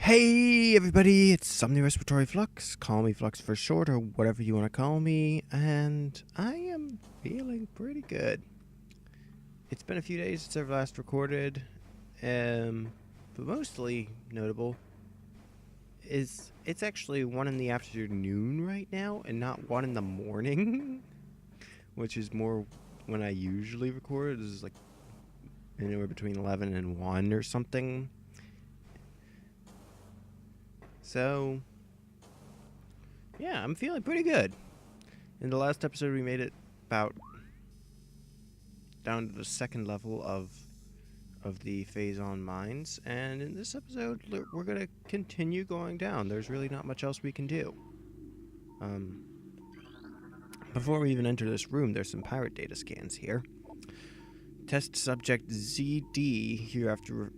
Hey everybody, it's Omni Respiratory Flux. Call me Flux for short, or whatever you want to call me, and I am feeling pretty good. It's been a few days since I've last recorded, but mostly notable is it's actually 1 in the afternoon right now, and not 1 in the morning, which is more when I usually record. This is like anywhere between 11 and 1 or something. So, yeah, I'm feeling pretty good. In the last episode, we made it about down to the 2nd level of the Phazon mines, and in this episode, we're going to continue going down. There's really not much else we can do. Before we even enter this room, there's some pirate data scans here. Test subject ZD, hereafter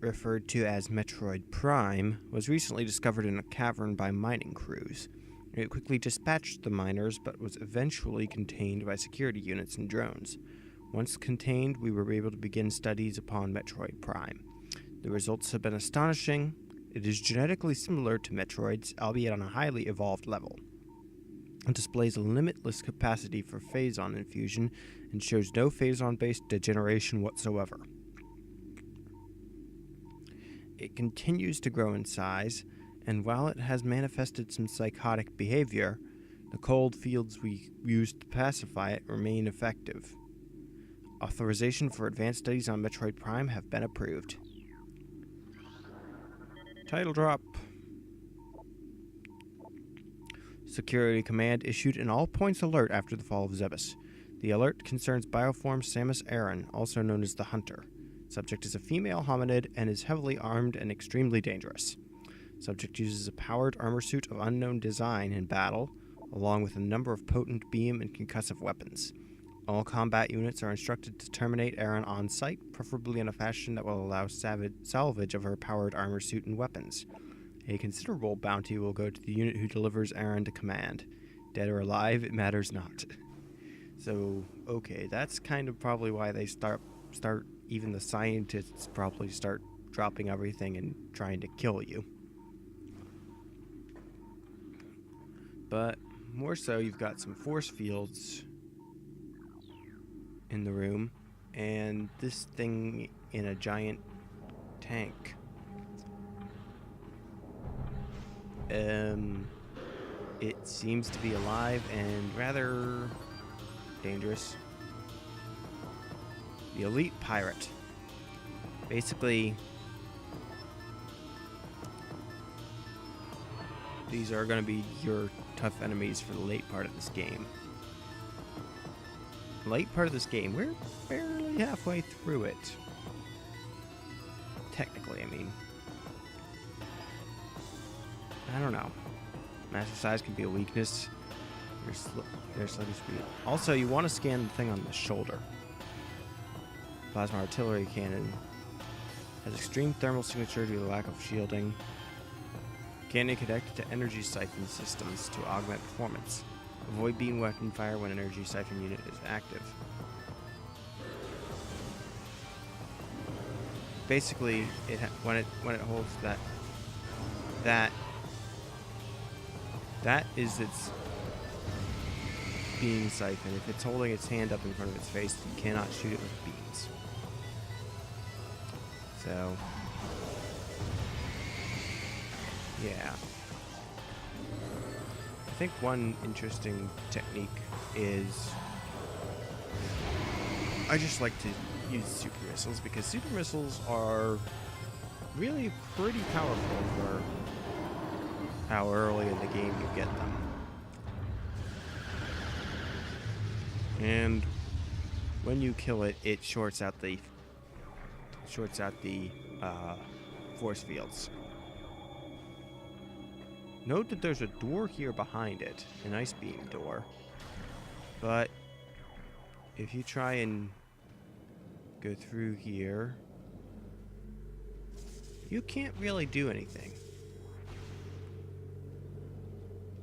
referred to as Metroid Prime, was recently discovered in a cavern by mining crews. It quickly dispatched the miners, but was eventually contained by security units and drones. Once contained, we were able to begin studies upon Metroid Prime. The results have been astonishing. It is genetically similar to Metroids, albeit on a highly evolved level. It displays a limitless capacity for Phazon infusion and shows no Phazon-based degeneration whatsoever. It continues to grow in size, and while it has manifested some psychotic behavior, the cold fields we used to pacify it remain effective. Authorization for advanced studies on Metroid Prime have been approved. Title drop. Security Command issued an all-points alert after the fall of Zebes. The alert concerns Bioform Samus Aran, also known as the Hunter. Subject is a female hominid and is heavily armed and extremely dangerous. Subject uses a powered armor suit of unknown design in battle, along with a number of potent beam and concussive weapons. All combat units are instructed to terminate Aran on sight, preferably in a fashion that will allow salvage of her powered armor suit and weapons. A considerable bounty will go to the unit who delivers Aran to command. Dead or alive, it matters not. So, okay, that's kind of probably why they start even the scientists probably start dropping everything and trying to kill you. But more so, you've got some force fields in the room, and this thing in a giant tank. It seems to be alive and rather dangerous. The Elite Pirate. Basically, these are going to be your tough enemies for the late part of this game. Late part of this game, we're barely halfway through it. Technically, I mean. I don't know. Master size can be a weakness. There's sluggish speed. Also, you want to scan the thing on the shoulder. Plasma artillery cannon has extreme thermal signature due to lack of shielding. Cannon connected to energy siphon systems to augment performance. Avoid beam weapon fire when energy siphon unit is active. Basically, when it holds that is its beam siphon. If it's holding its hand up in front of its face, you cannot shoot it with beams. So, yeah. I think one interesting technique is I just like to use super missiles because super missiles are really pretty powerful for how early in the game you get them. And when you kill it, it shorts out the force fields. Note that there's a door here behind it, an ice beam door. But if you try and go through here, you can't really do anything.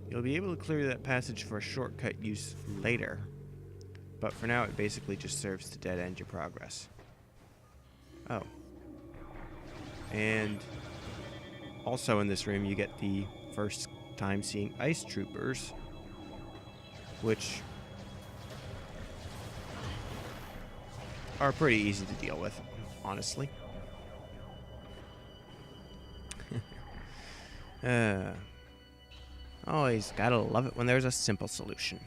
You'll be able to clear that passage for a shortcut use later, but for now it basically just serves to dead end your progress. Oh. And Also in this room, you get the first time seeing ice troopers, which are pretty easy to deal with, honestly. Always gotta love it when there's a simple solution.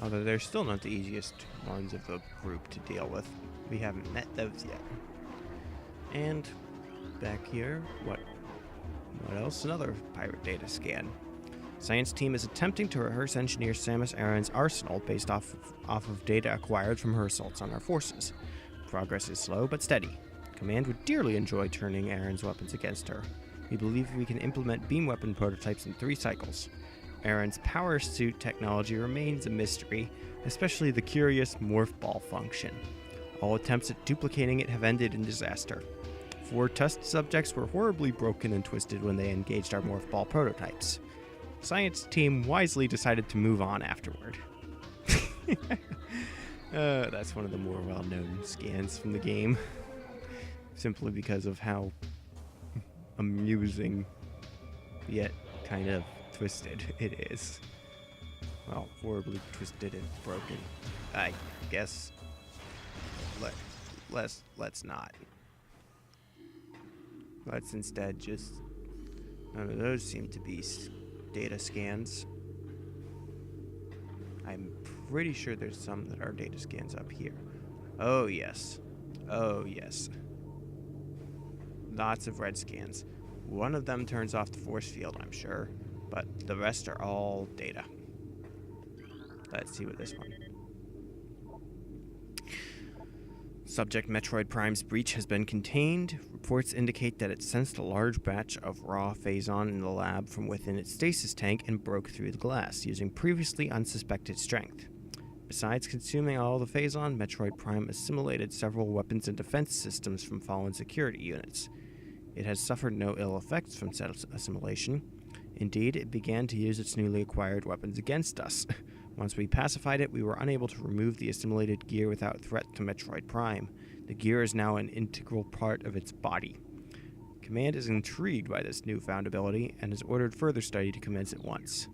Although they're still not the easiest ones of the group to deal with. We haven't met those yet. And back here, what else? Another pirate data scan. Science team is attempting to reverse engineer Samus Aran's arsenal based off of data acquired from her assaults on our forces. Progress is slow but steady. Command would dearly enjoy turning Aran's weapons against her. We believe we can implement beam weapon prototypes in 3 cycles. Aran's power suit technology remains a mystery, especially the curious morph ball function. All attempts at duplicating it have ended in disaster. 4 test subjects were horribly broken and twisted when they engaged our morph ball prototypes. Science team wisely decided to move on afterward. That's one of the more well-known scans from the game, simply because of how amusing yet kind of twisted it is. Well, horribly twisted and broken, I guess. Let's not. Let's instead just... None of those seem to be data scans. I'm pretty sure there's some that are data scans up here. Oh yes. Oh yes. Lots of red scans. One of them turns off the force field, I'm sure, but the rest are all data. Let's see what this one. Subject Metroid Prime's breach has been contained. Reports indicate that it sensed a large batch of raw phazon in the lab from within its stasis tank and broke through the glass, using previously unsuspected strength. Besides consuming all the phazon, Metroid Prime assimilated several weapons and defense systems from fallen security units. It has suffered no ill effects from said assimilation. Indeed, it began to use its newly acquired weapons against us. Once we pacified it, we were unable to remove the assimilated gear without threat to Metroid Prime. The gear is now an integral part of its body. Command is intrigued by this newfound ability and has ordered further study to commence at once.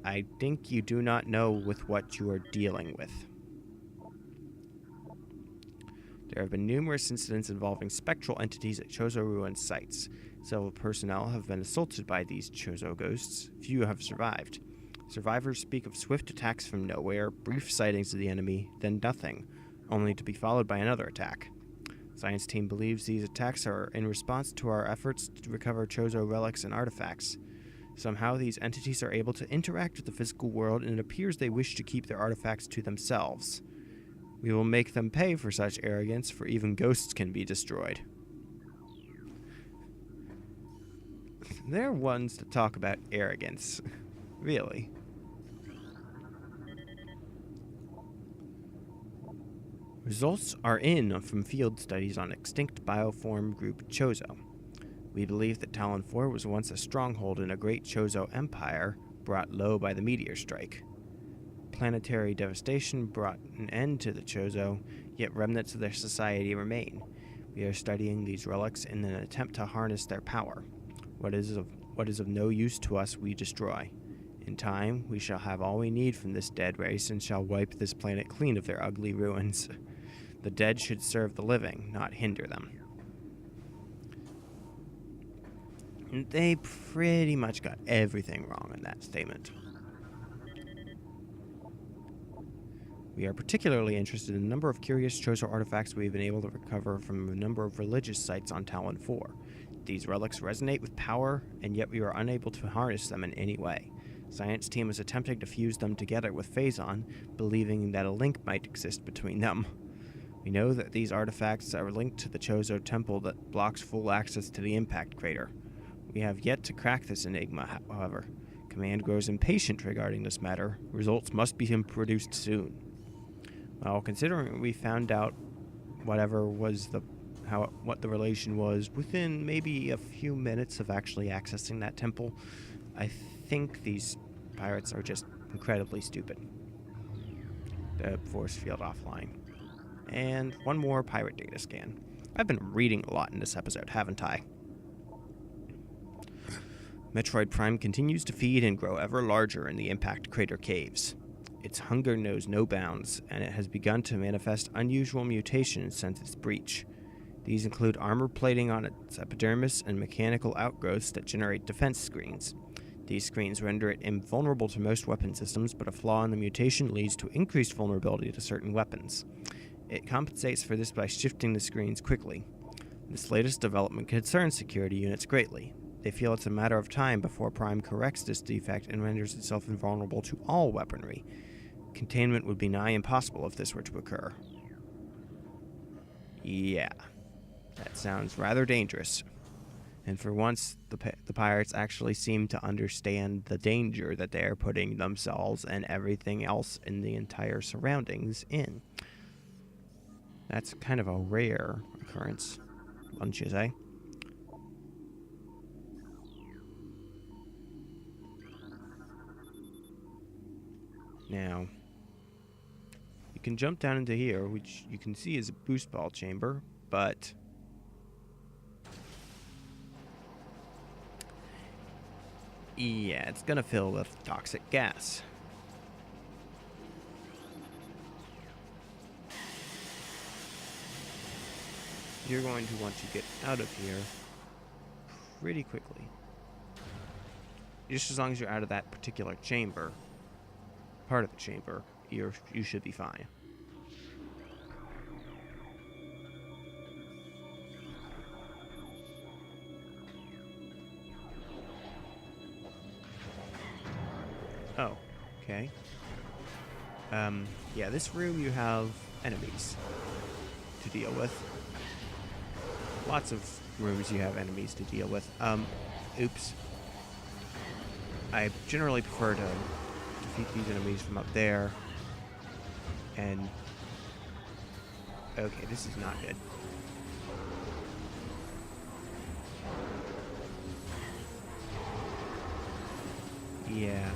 I think you do not know with what you are dealing with. There have been numerous incidents involving spectral entities at Chozo Ruin sites. Several personnel have been assaulted by these Chozo ghosts. Few have survived. Survivors speak of swift attacks from nowhere, brief sightings of the enemy, then nothing, only to be followed by another attack. Science team believes these attacks are in response to our efforts to recover Chozo relics and artifacts. Somehow these entities are able to interact with the physical world, and it appears they wish to keep their artifacts to themselves. We will make them pay for such arrogance, for even ghosts can be destroyed. They're ones to talk about arrogance. Really. Results are in from field studies on extinct bioform group Chozo. We believe that Talon 4 was once a stronghold in a great Chozo empire brought low by the meteor strike. Planetary devastation brought an end to the Chozo, yet remnants of their society remain. We are studying these relics in an attempt to harness their power. What is of no use to us we destroy. In time, we shall have all we need from this dead race and shall wipe this planet clean of their ugly ruins. The dead should serve the living, not hinder them. And they pretty much got everything wrong in that statement. We are particularly interested in a number of curious Chozo artifacts we've been able to recover from a number of religious sites on Talon 4. These relics resonate with power, and yet we are unable to harness them in any way. Science team is attempting to fuse them together with phazon, believing that a link might exist between them. We know that these artifacts are linked to the Chozo temple that blocks full access to the impact crater. We have yet to crack this enigma, however. Command grows impatient regarding this matter. Results must be produced soon. Well, considering we found out what the relation was within maybe a few minutes of actually accessing that temple, I think these pirates are just incredibly stupid. The force field offline. And one more pirate data scan. I've been reading a lot in this episode, haven't I? Metroid Prime continues to feed and grow ever larger in the impact crater caves. Its hunger knows no bounds, and it has begun to manifest unusual mutations since its breach. These include armor plating on its epidermis and mechanical outgrowths that generate defense screens. These screens render it invulnerable to most weapon systems, but a flaw in the mutation leads to increased vulnerability to certain weapons. It compensates for this by shifting the screens quickly. This latest development concerns security units greatly. They feel it's a matter of time before Prime corrects this defect and renders itself invulnerable to all weaponry. Containment would be nigh impossible if this were to occur. Yeah, that sounds rather dangerous. And for once, the pirates actually seem to understand the danger that they are putting themselves and everything else in the entire surroundings in. That's kind of a rare occurrence, wouldn't you say? Now, you can jump down into here, which you can see is a boost ball chamber, but yeah, it's gonna fill with toxic gas. You're going to want to get out of here pretty quickly. Just as long as you're out of that particular chamber, part of the chamber, you should be fine. Oh, okay. Yeah, this room you have enemies to deal with. Lots of rooms you have enemies to deal with. Oops. I generally prefer to defeat these enemies from up there. And okay, this is not good. Yeah.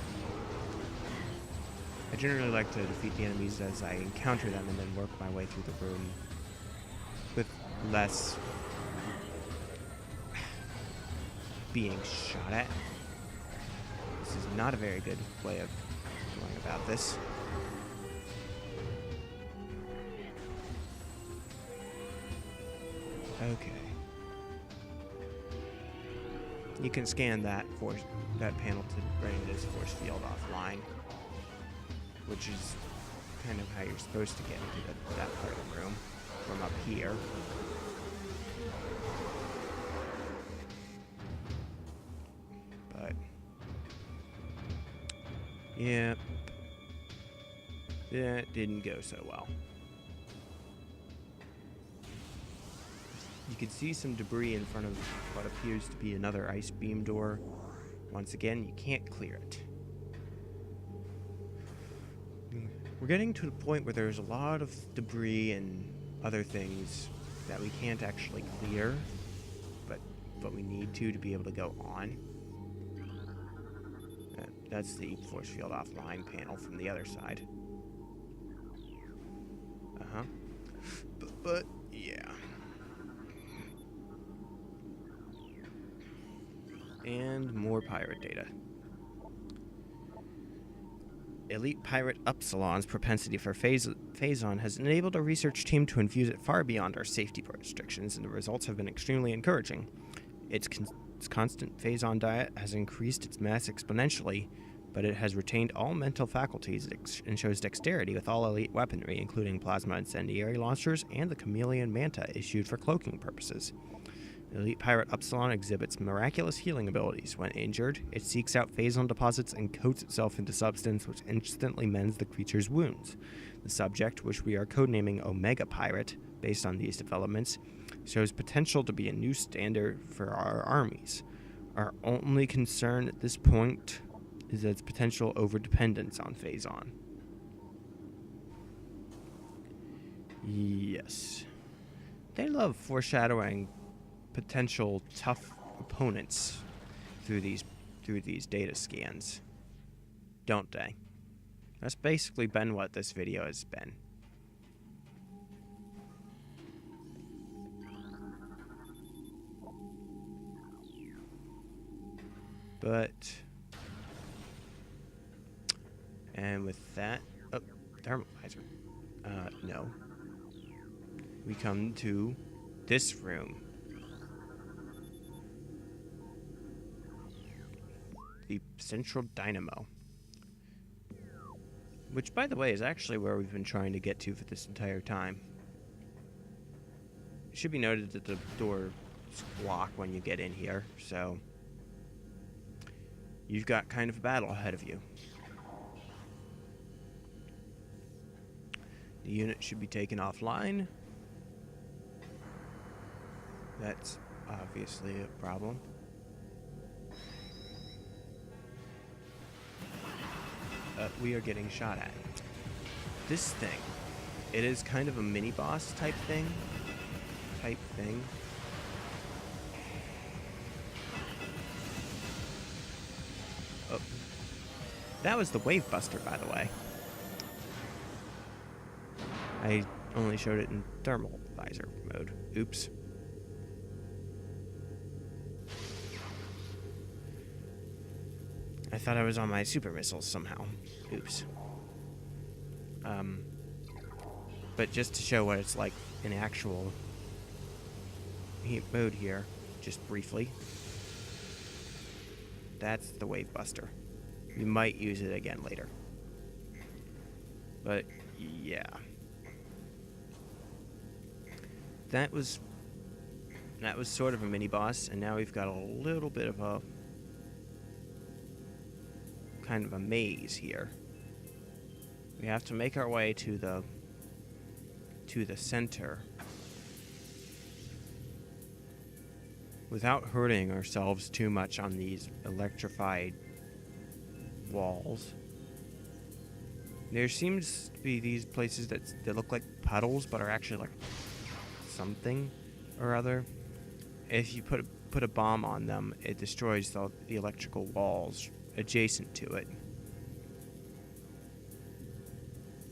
I generally like to defeat the enemies as I encounter them and then work my way through the room with less being shot at. This is not a very good way of going about this. Okay. You can scan that panel to bring this force field offline, which is kind of how you're supposed to get into that part of the room from up here. But yeah, that didn't go so well. You can see some debris in front of what appears to be another ice beam door. Once again, you can't clear it. We're getting to the point where there's a lot of debris and other things that we can't actually clear, but we need to be able to go on. That's the force field offline panel from the other side. But yeah. And more pirate data. Elite pirate Upsilon's propensity for phazon has enabled a research team to infuse it far beyond our safety restrictions, and the results have been extremely encouraging. Its constant phazon diet has increased its mass exponentially, but it has retained all mental faculties and shows dexterity with all elite weaponry, including plasma incendiary launchers and the chameleon manta issued for cloaking purposes. Elite Pirate Upsilon exhibits miraculous healing abilities. When injured, it seeks out phazon deposits and coats itself into substance which instantly mends the creature's wounds. The subject, which we are codenaming Omega Pirate, based on these developments, shows potential to be a new standard for our armies. Our only concern at this point is its potential overdependence on phazon. Yes. They love foreshadowing potential tough opponents through these data scans, don't they? That's basically been what this video has been. But... And with that... Oh, thermalizer. No. We come to this room. The central dynamo. Which, by the way, is actually where we've been trying to get to for this entire time. It should be noted that the doors lock when you get in here, so... You've got kind of a battle ahead of you. The unit should be taken offline. That's obviously a problem. We are getting shot at. This thing, it is kind of a mini-boss type thing. Oh. That was the Wave Buster, by the way. I only showed it in thermal visor mode. Oops. I thought I was on my super missiles somehow. Oops. But just to show what it's like in actual mode here, just briefly. That's the Wave Buster. You might use it again later. But, yeah. That was sort of a mini-boss, and now we've got a little bit of a kind of a maze here. We have to make our way to the center without hurting ourselves too much on these electrified walls. There seems to be these places that look like puddles but are actually like something or other. If you put a bomb on them, it destroys the electrical walls adjacent to it.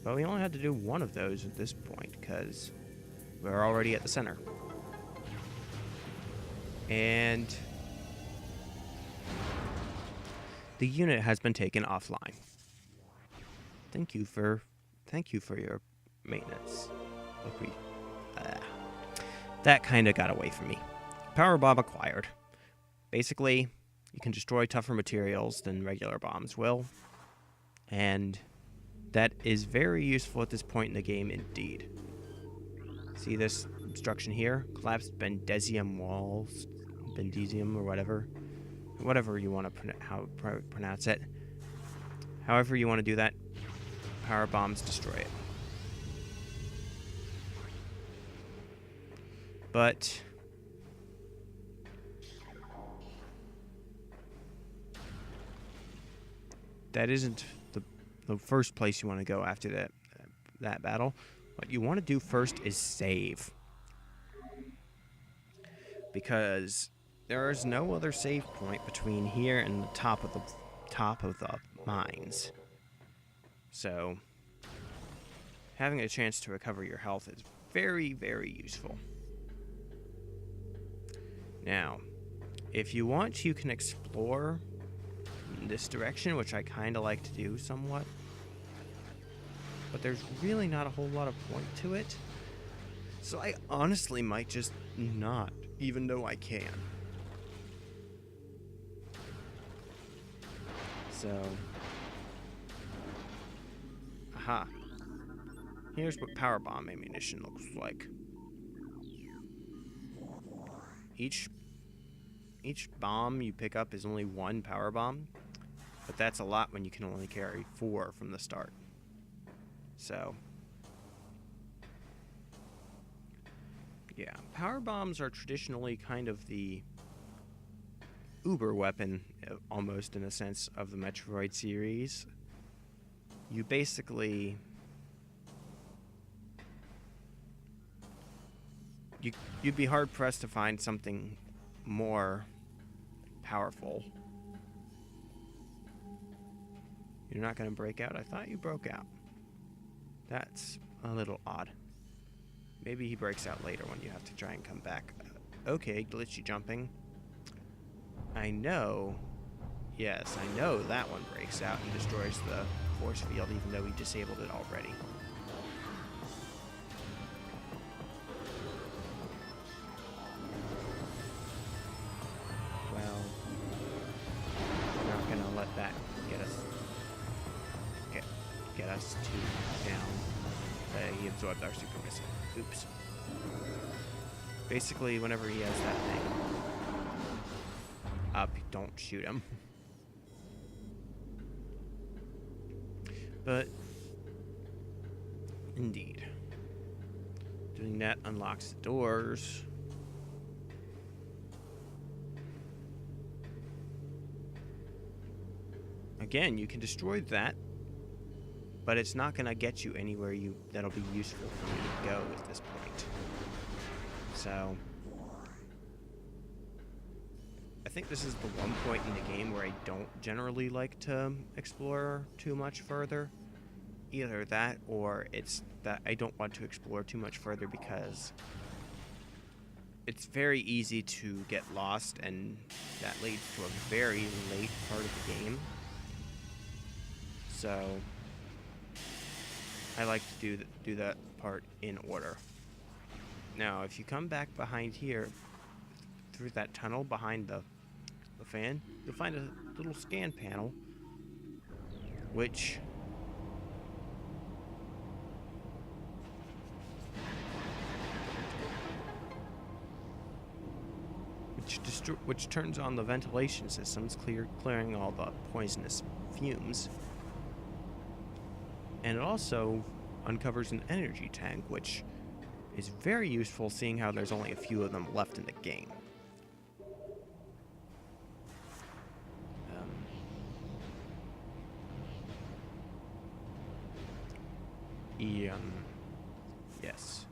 But we only had to do one of those at this point, because we're already at the center. And the unit has been taken offline. Thank you for your maintenance. That kind of got away from me. Power bomb acquired. Basically, you can destroy tougher materials than regular bombs will, and that is very useful at this point in the game indeed. See this obstruction here? Collapsed Bendesium walls, Bendesium or whatever you want to pronounce it. However you want to do that, power bombs destroy it. But that isn't the first place you want to go after that battle. What you want to do first is save, because there is no other save point between here and the top of the mines. So having a chance to recover your health is very, very useful. Now, if you want, you can explore in this direction, which I kind of like to do somewhat. But there's really not a whole lot of point to it. So I honestly might just not, even though I can. So, aha. Here's what power bomb ammunition looks like. Each bomb you pick up is only one power bomb, but that's a lot when you can only carry 4 from the start. So, yeah, power bombs are traditionally kind of the uber weapon, almost in a sense, of the Metroid series. You basically... You'd be hard-pressed to find something more powerful. You're not going to break out? I thought you broke out. That's a little odd. Maybe he breaks out later when you have to try and come back. Okay, glitchy jumping. I know. Yes, I know that one breaks out and destroys the force field, even though we disabled it already. Well, we're not gonna let that get us too down. He absorbed our super missile. Oops. Basically, whenever he has that thing up, don't shoot him. But, indeed. Doing that unlocks the doors. Again, you can destroy that, but it's not going to get you anywhere that'll be useful for you to go at this point. So, I think this is the one point in the game where I don't generally like to explore too much further. Either that, or it's that I don't want to explore too much further because it's very easy to get lost, and that leads to a very late part of the game. So, I like to do that part in order. Now, if you come back behind here, through that tunnel behind the fan, you'll find a little scan panel, which turns on the ventilation systems, clearing all the poisonous fumes. And it also uncovers an energy tank, which is very useful, seeing how there's only a few of them left in the game. Yes.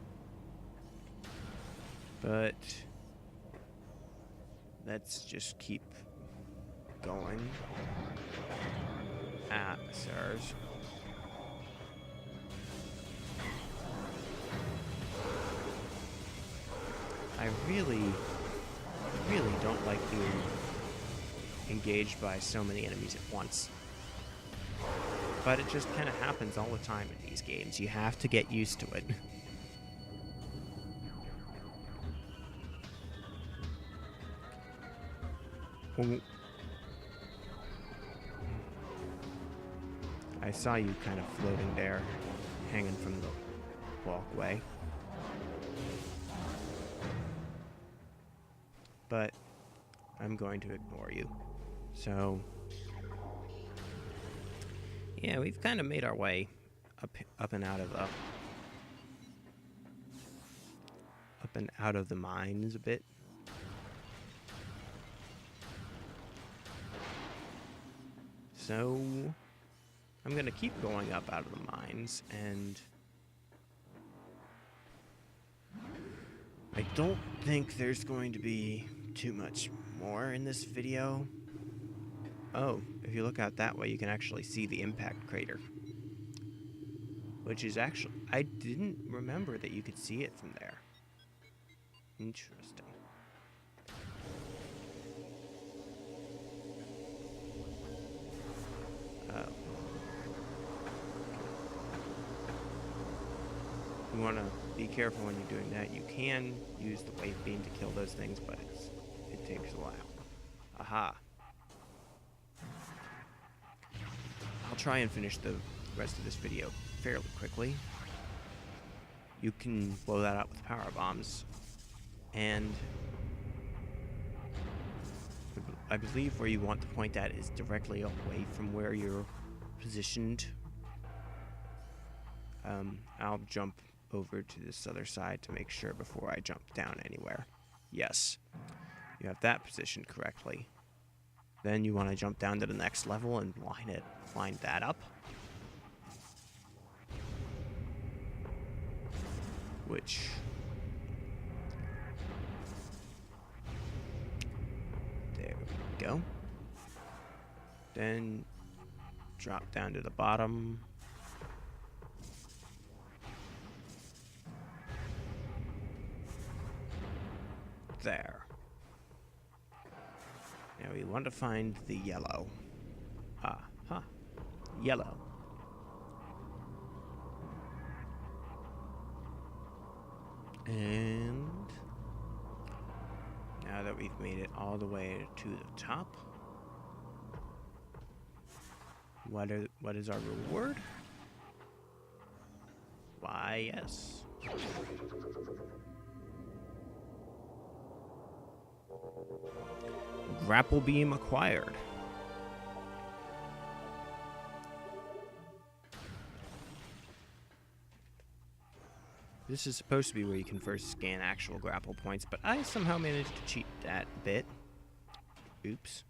But let's just keep going. Sirs. I really don't like being engaged by so many enemies at once. But it just kind of happens all the time in these games. You have to get used to it. I saw you kind of floating there, hanging from the walkway. But I'm going to ignore you. So, yeah, we've kind of made our way up and out of the mines a bit. So, I'm going to keep going up out of the mines, and I don't think there's going to be too much more in this video. Oh, if you look out that way, you can actually see the impact crater. Which is actually, I didn't remember that you could see it from there. Interesting. Oh. You want to be careful when you're doing that. You can use the wave beam to kill those things, but it takes a while. Aha. I'll try and finish the rest of this video fairly quickly. You can blow that out with power bombs, and I believe where you want to point at is directly away from where you're positioned. I'll jump over to this other side to make sure before I jump down anywhere. Yes, you have that positioned correctly. Then you want to jump down to the next level and line that up. Which there we go. Then drop down to the bottom. There. Now we want to find the yellow. Yellow. And now that we've made it all the way to the top, what is our reward? Why, yes. Grapple beam acquired. This is supposed to be where you can first scan actual grapple points, but I somehow managed to cheat that bit. Oops.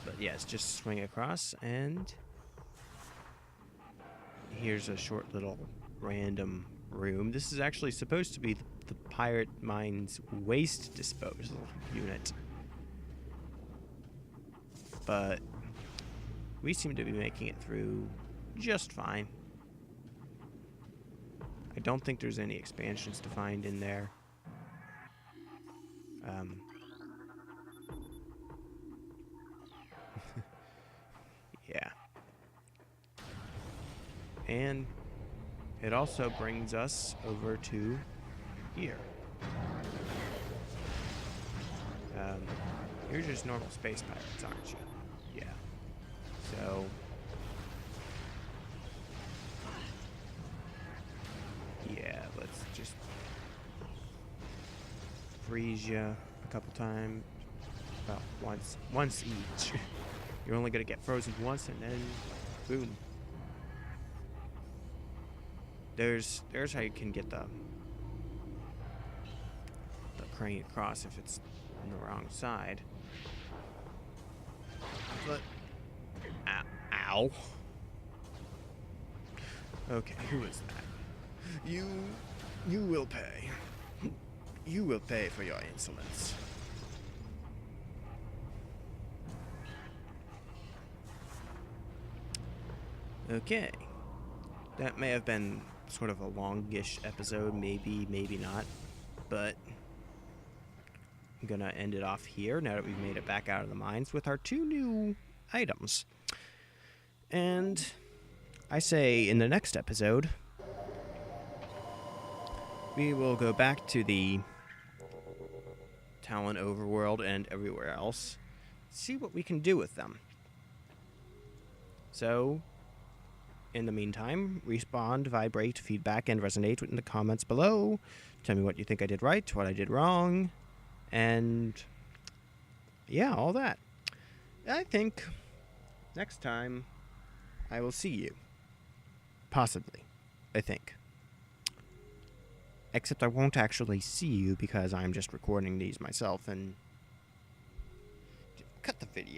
But yes, just swing across, and here's a short little random room. This is actually supposed to be the pirate mine's waste disposal unit. But we seem to be making it through just fine. I don't think there's any expansions to find in there. Yeah. And it also brings us over to here. You're just normal space pirates, aren't you? Yeah. So yeah, let's just freeze you a couple times. About once each. You're only gonna get frozen once, and then boom. There's how you can get the crane across if it's on the wrong side. But ow. Okay, who is that? You will pay. You will pay for your insolence. Okay. That may have been sort of a longish episode, maybe not. But I'm gonna end it off here now that we've made it back out of the mines with our 2 new items. And I say in the next episode, we will go back to the Talon overworld and everywhere else, see what we can do with them. So, in the meantime, respond, vibrate, feedback, and resonate in the comments below. Tell me what you think I did right, what I did wrong, and yeah, all that. I think next time I will see you. Possibly. I think. Except I won't actually see you because I'm just recording these myself and cut the video.